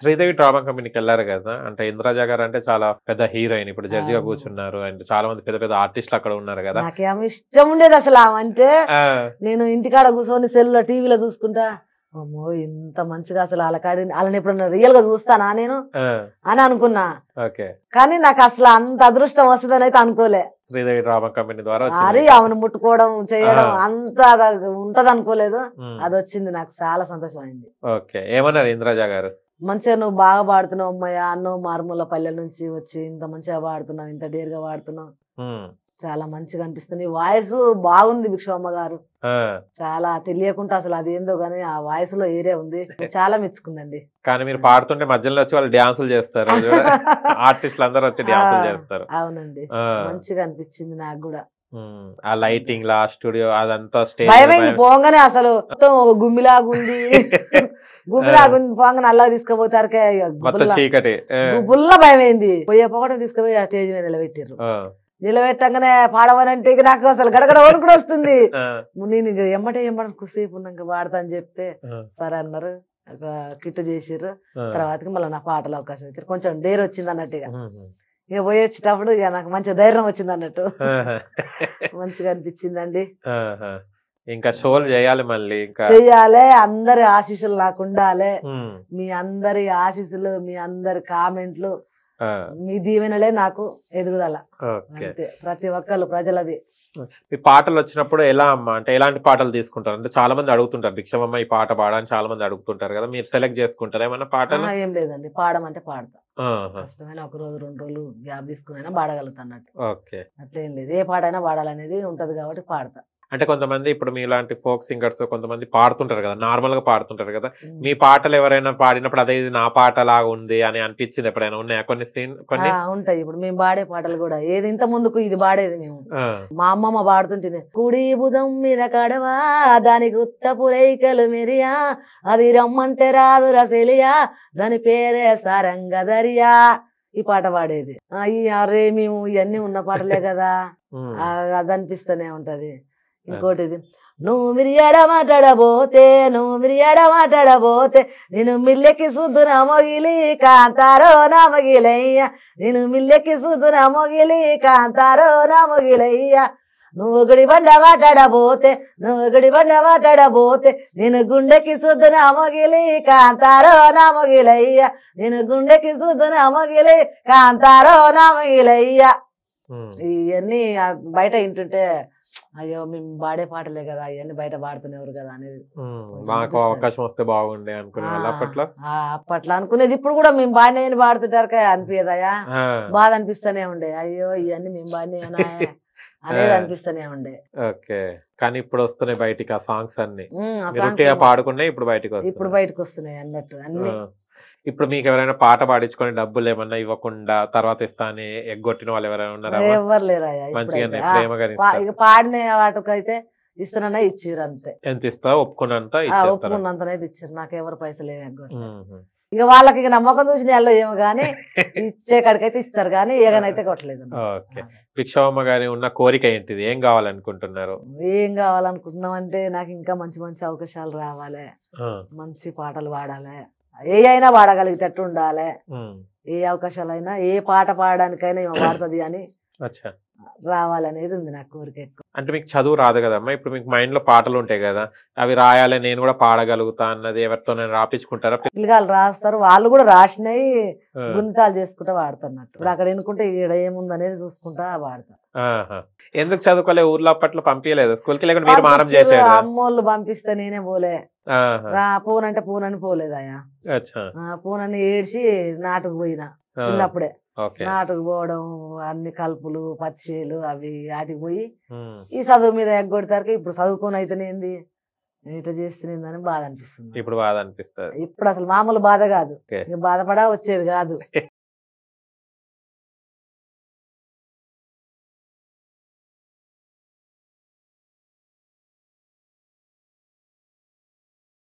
Sridevi drama కంపెనీకి వెళ్ళారు కదా, అంటే ఇంద్రజ గారు అంటే చాలా పెద్ద హీరోయిన్, ఇప్పుడు జడ్జిగా కూర్చున్నారు, అండ్ చాలా మంది పెద్ద పెద్ద ఆర్టిస్టులు అక్కడ ఉన్నారు కదా. నాకేమో ఇష్టం ఉండేది అసలు అంటే ఆ, నేను ఇంటికాడ కూర్చొని సెల్లో టీవీలో చూసుకుంటా, అమ్మో ఇంత మంచిగా అసలు వాళ్ళని ఎప్పుడన్నా రియల్ గా చూస్తానా నేను ఆ, అని అనుకున్నా. ఓకే. కానీ నాకు అసలు అంత అదృష్టం వస్తుందని అయితే అనుకోలే. శ్రీదేవి డ్రామా కంపెనీ ద్వారా మరి వచ్చింది. ఆమెను ముట్టుకోవడం చేయడం అంత ఉంటది అనుకోలేదు. అది వచ్చింది, నాకు చాలా సంతోషం అయింది. ఓకే, ఏమన్నారు ఇంద్రజ గారు? మంచిగా నువ్వు బాగా పాడుతున్నావు అమ్మాయి, అన్నో మారుమూల పల్లెల నుంచి వచ్చి ఇంత మంచిగా పాడుతున్నావు, ఇంత డేర్గా పాడుతున్నావు, చాలా మంచిగా అనిపిస్తుంది. వాయిస్ బాగుంది భిక్షమ్మ గారు, చాలా తెలియకుండా అసలు అదేందో గానీ ఆ వాయిస్ లో ఏరే ఉంది, చాలా మెచ్చుకుందండి. కానీ మీరు పాడుతుంటే మధ్యలో వచ్చి వాళ్ళు డ్యాన్సులు చేస్తారు, ఆర్టిస్టులు అందరూ వచ్చి డ్యాన్సులు చేస్తారు. అవునండి, మంచిగా అనిపించింది నాకు కూడా. ఆ లైటింగ్ లా స్టూడియో అదంతా స్టేజ్ భయమైంది పోగానే, అసలు మొత్తం గుమ్మిలాగుంది, గుమ్మిలాగుంది పోగానే అల్లా తీసుకుపోతారు చీకటి, గుబ్బుల్లా భయమైంది. పోయే పోవడం తీసుకుపోయి ఆ స్టేజ్ మీద నిలబెట్టారు. నిలబెట్టంగానే పాడవనంటే నాకు అసలు గడగడ వణుకుడు వస్తుంది. నేను ఎమ్మటే కుసేపు ఉన్నాక పాడతా అని చెప్తే సరే అన్నారు, కిట్ చేసిర్రు. తర్వాతకి మళ్ళీ నా పాటలు అవకాశం ఇచ్చారు, కొంచెం డేర్ వచ్చింది అన్నట్టుగా. ఇక పోయి వచ్చేటప్పుడు ఇక నాకు మంచి ధైర్యం వచ్చింది అన్నట్టు, మంచిగా అనిపించిందండి. ఇంకా షోలు చేయాలి, మళ్ళీ ఇంకా చెయ్యాలి. అందరి ఆశీస్సులు నాకు ఉండాలి, మీ అందరి ఆశీస్సులు, మీ అందరి కామెంట్లు, మీ దీవెనలే నాకు ఎదుగుదల. ప్రతి ఒక్కరు ప్రజలది. ఈ పాటలు వచ్చినప్పుడు ఎలా అమ్మా, అంటే ఎలాంటి పాటలు తీసుకుంటారు? అంటే చాలా మంది అడుగుతుంటారు, భిక్షమమ్మ ఈ పాట పాడని చాలా మంది అడుగుతుంటారు కదా, మీరు సెలెక్ట్ చేసుకుంటారు ఏమన్నా పాటలు? ఏం లేదండి, పాడమంటే పాడతా, కష్టమైన ఒక రోజు 2 రోజులు గ్యాప్ తీసుకుని పాడగలుగుతా అన్నట్టు. అట్లేం లేదు, ఏ పాట అయినా పాడాలనేది ఉంటది కాబట్టి పాడతా. అంటే కొంతమంది ఇప్పుడు మీలాంటి ఫోక్ సింగర్స్ కొంతమంది పాడుతుంటారు కదా, నార్మల్ గా పాడుతుంటారు కదా, మీ పాటలు ఎవరైనా పాడినప్పుడు అదే నా పాట లాగా ఉంది అని అనిపించింది ఎప్పుడైనా? ఉన్నాయా కొన్ని సీన్? కొన్ని ఉంటాయి. ఇప్పుడు మేము పాడే పాటలు కూడా ఏది ఇంత ముందుకు ఇది పాడేది మేము, మా అమ్మమ్మ పాడుతుంటే, కుడి బుధం మీద కడవా దానికి ఉత్తపు రేఖలు మెరియా, అది రమ్మంటే రాదు రసెలియా దాని పేరే సారంగదరియా, ఈ పాట పాడేది. అరే మేము ఇవన్నీ ఉన్న పాటలే కదా, అది అనిపిస్తూనే ఉంటది. ఇంకోటిది, నువ్వు మిరియాడ మాట్లాడబోతే నేను మిల్లెకి సుద్దున మొగిలి కాంతారో నా మొగిలయ్య, నేను మిల్లెకి సుద్దున మొగిలి కాంతారో నా మొగిలయ్య, నువ్వు గుడి బండ మాట్లాడబోతే నేను గుండెకి సుద్దున మొగిలి కాంతారో నా మొగిలయ్య, నేను గుండెకి సుద్దున మొగిలి కాంతారో నా మొగిలయ్య. ఇవన్నీ బయట వింటుంటే అయ్యో మేము పాడే పాటలే కదా, ఇవన్నీ బయట పాడుతునేవారు కదా అనేది మాకు అవకాశం వస్తే బాగుండే అనుకునే అప్పట్లో అనుకునేది. ఇప్పుడు కూడా మేము పాడిన పాడుతుంటారు అనిపించదయా, బాధ అనిపిస్తూనే ఉండే, అయ్యో ఇవన్నీ మేము పాడినా అనేది అనిపిస్తూనే ఉండే. ఓకే, కానీ ఇప్పుడు వస్తున్నాయి బయటికి ఆ సాంగ్స్ అన్ని, పాడుకున్నాయి ఇప్పుడు బయటకు వస్తున్నాయి అన్నట్టు అన్ని. ఇప్పుడు మీకు ఎవరైనా పాట పాడించుకొని డబ్బులు ఏమన్నా ఇవ్వకుండా తర్వాత ఇస్తా అని ఎగ్గొట్టిన వాళ్ళు ఎవరైనా ఉన్నారా? ఎవరు లేరా, ఇక పాడిన వాటికైతే ఇస్తానన్నా ఇచ్చిర్రు అంతే. ఎంత ఇస్తావు? ఒప్పుకున్నంతనైతే ఇచ్చారు, నాకు ఎవరు పైసలు ఏమి ఎగ్గొట్టు. ఇక వాళ్ళకి ఇక నమ్మకం చూసిన వాళ్ళు ఏమో గానీ ఇచ్చే కాడికైతే ఇస్తారు కానీ ఏగనైతే కొట్టలేదు. భిక్షమ్మ గారి ఉన్న కోరిక ఏంటిది? ఏం కావాలనుకుంటున్నారు? ఏం కావాలనుకుంటున్నాం అంటే నాకు ఇంకా మంచి మంచి అవకాశాలు రావాలి, మంచి పాటలు పాడాలి, ఏ అయినా పాడగలిగేటట్టు ఉండాలి, ఏ అవకాశాలైనా ఏ పాట పాడడానికైనా ఏమో పాడుతుంది అని రావాలనేది ఉంది నాకు కోరిక ఎక్కువ. అంటే మీకు చదువు రాదు కదమ్మా, ఇప్పుడు మీకు మైండ్ లో పాటలు ఉంటాయి కదా, అవి రాయాలి నేను కూడా పాడగలుగుతా అన్నది ఎవరితో రాపించుకుంటారా? పిల్లలు రాస్తారు, వాళ్ళు కూడా రాసినవి గుణితాలు చేసుకుంటా వాడుతున్నట్టు. ఇప్పుడు అక్కడ ఎన్నుకుంటే ఇక్కడ ఏముంది అనేది చూసుకుంటా వాడతారు. ఎందుకు చదువుకోలే? ఊర్లో అప్పట్లో పంపించలేదు స్కూల్కి? లేకుండా మీరు మారం చేసేది? అమ్మోళ్ళు పంపిస్తే నేనే పోలే, పోనంటే పోనని పోలేదయ్యా, పోనని ఏడ్చి నాటుకు పోయినా చిన్నప్పుడే. నాటుకు పోవడం, అన్ని కలుపులు పచ్చిలు అవి వాటికి పోయి ఈ చదువు మీద ఎగ్గొడతారు. ఇప్పుడు చదువుకొని అయితేనేంది ఇట్లా చేస్తేనేందని బాధ అనిపిస్తుంది. ఇప్పుడు బాధ అనిపిస్తుంది. ఇప్పుడు అసలు మామూలు బాధ కాదు, బాధపడా వచ్చేది కాదు.